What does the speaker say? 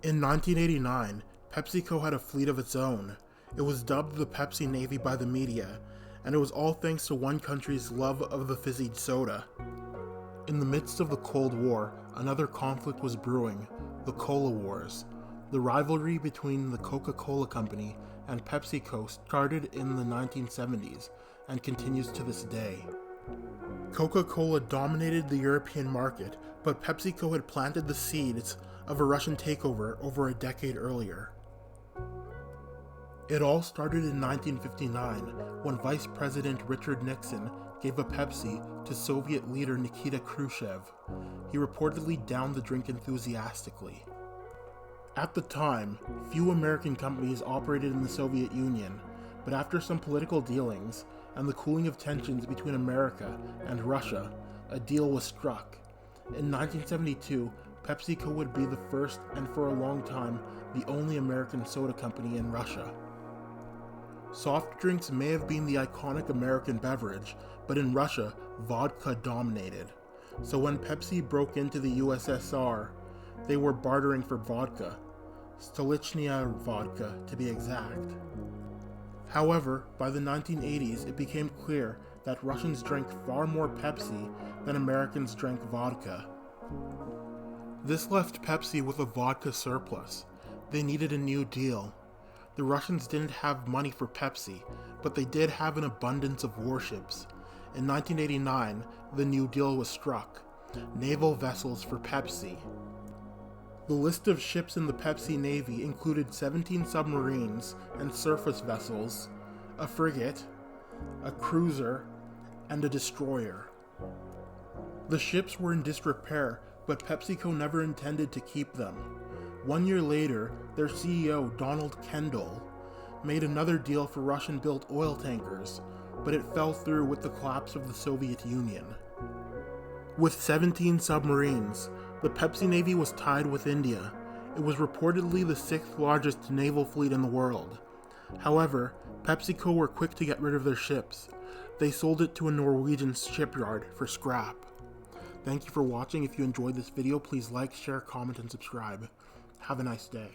In 1989, PepsiCo had a fleet of its own. It was dubbed the Pepsi Navy by the media, and it was all thanks to one country's love of the fizzy soda. In the midst of the Cold War, another conflict was brewing, the Cola Wars. The rivalry between the Coca-Cola Company and PepsiCo started in the 1970s and continues to this day. Coca-Cola dominated the European market, but PepsiCo had planted the seeds of a Russian takeover over a decade earlier. It all started in 1959 when Vice President Richard Nixon gave a Pepsi to Soviet leader Nikita Khrushchev. He reportedly downed the drink enthusiastically. At the time, few American companies operated in the Soviet Union, but after some political dealings and the cooling of tensions between America and Russia, a deal was struck. In 1972, PepsiCo would be the first and for a long time the only American soda company in Russia. Soft drinks may have been the iconic American beverage, but in Russia, vodka dominated. So when Pepsi broke into the USSR, they were bartering for vodka, Stolichnya vodka to be exact. However, by the 1980s, it became clear that Russians drank far more Pepsi than Americans drank vodka. This left Pepsi with a vodka surplus. They needed a new deal. The Russians didn't have money for Pepsi, but they did have an abundance of warships. In 1989, the new deal was struck: naval vessels for Pepsi. The list of ships in the Pepsi Navy included 17 submarines and surface vessels, a frigate, a cruiser, and a destroyer. The ships were in disrepair, but PepsiCo never intended to keep them. 1 year later, their CEO, Donald Kendall, made another deal for Russian-built oil tankers, but it fell through with the collapse of the Soviet Union. With 17 submarines, the Pepsi Navy was tied with India. It was reportedly the 6th largest naval fleet in the world. However, PepsiCo were quick to get rid of their ships. They sold it to a Norwegian shipyard for scrap. Thank you for watching. If you enjoyed this video, please like, share, comment, and subscribe. Have a nice day.